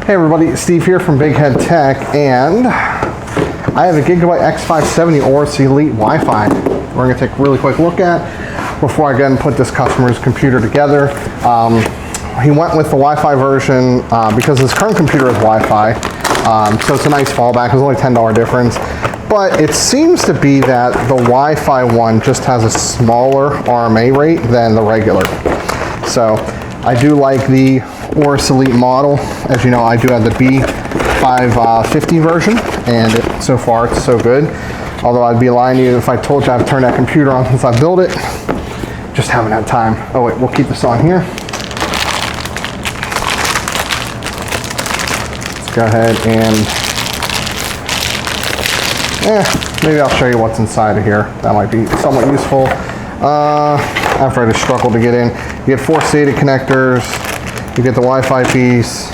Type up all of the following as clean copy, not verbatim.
Hey everybody, Steve here from Big Head Tech, and I have a Gigabyte X570 Aorus Elite Wi-Fi we're going to take a really quick look at before I go and put this customer's computer together. He went with the Wi-Fi version because his current computer is Wi-Fi, so it's a nice fallback. It's only $10 difference, but it seems to be that the Wi-Fi one just has a smaller RMA rate than the regular. So I do like the Aorus Elite model. As you know, I do have the B550 version, and so far it's so good. Although I'd be lying to you if I told you I've turned that computer on since I built it. Just haven't had time. Oh wait, we'll keep this on here. Let's go ahead and, maybe I'll show you what's inside of here. That might be somewhat useful. After I just struggled to get in. You get 4 SATA connectors. You get the Wi-Fi piece,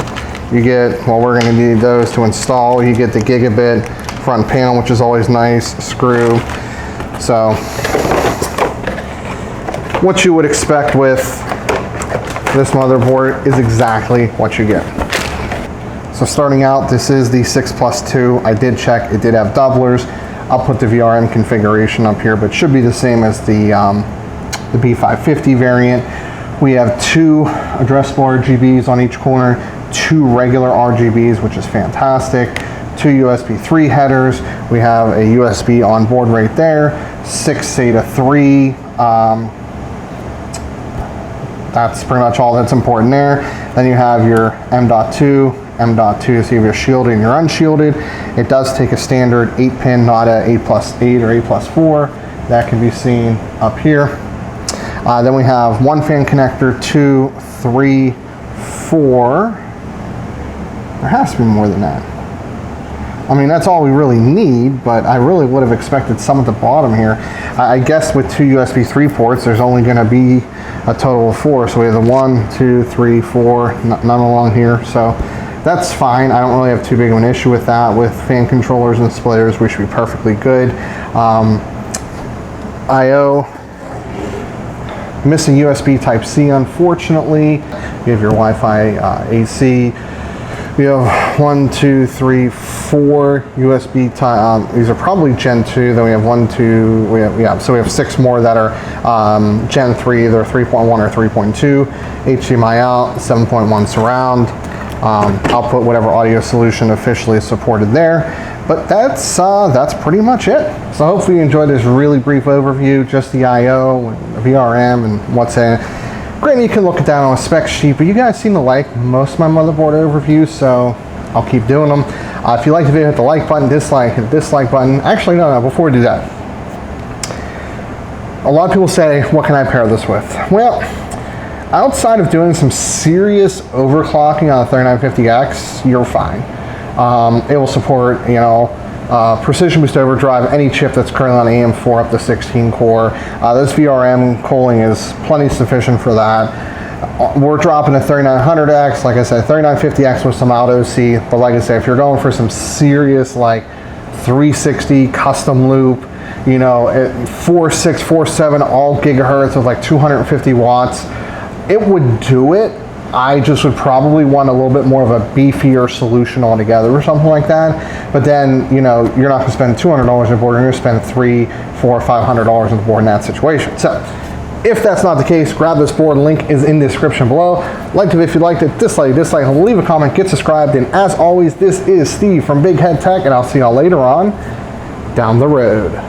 you get, well, we're going to need those to install. You get the gigabit front panel, which is always nice, screw. So, what you would expect with this motherboard is exactly what you get. So starting out, this is the 6+2. I did check, it did have doublers. I'll put the Vrm configuration up here, but it should be the same as the B550 variant. We have 2 addressable RGBs on each corner, 2 regular RGBs, which is fantastic, 2 USB 3 headers. We have a USB on board right there, 6 SATA 3. That's pretty much all that's important there. Then you have your M.2, so you have your shielded and your unshielded. It does take a standard 8-pin, not a 8+8 or 8+4. That can be seen up here. Then we have 1 fan connector, 2, 3, 4. There has to be more than that. I mean, that's all we really need, but I really would have expected some at the bottom here. I guess with 2 USB 3 ports, there's only going to be a total of 4. So we have the 1, 2, 3, 4, none along here. So that's fine. I don't really have too big of an issue with that. With fan controllers and displayers, we should be perfectly good. I/O. Missing USB Type-C, unfortunately. You have your Wi-Fi AC. We have 1, 2, 3, 4 USB type. These are probably Gen 2. Then we have 1, 2. So we have 6 more that are Gen 3, either 3.1 or 3.2. HDMI out, 7.1 surround. I'll put whatever audio solution officially is supported there. But that's pretty much it. So hopefully you enjoyed this really brief overview, just the I/O, and the VRM, and what's in it. Granted, you can look at that on a spec sheet, but you guys seem to like most of my motherboard overviews, so I'll keep doing them. If you like the video, hit the like button, dislike, hit the dislike button. Actually, no, before we do that. A lot of people say, what can I pair this with? Well, outside of doing some serious overclocking on the 3950X, you're fine. It will support, precision boost overdrive, any chip that's currently on AM4 up to 16 core. This VRM cooling is plenty sufficient for that. We're dropping a 3900X, like I said, 3950X with some auto C, but like I said, if you're going for some serious like 360 custom loop, 4.6, 4.7, all gigahertz with like 250 watts, it would do it. I just would probably want a little bit more of a beefier solution altogether or something like that. But then, you're not going to spend $200 on the board, you're going to spend $300, $400, $500 on the board in that situation. So, if that's not the case, grab this board. Link is in the description below. Like it if you liked it, dislike, leave a comment, get subscribed. And as always, this is Steve from Big Head Tech, and I'll see y'all later on down the road.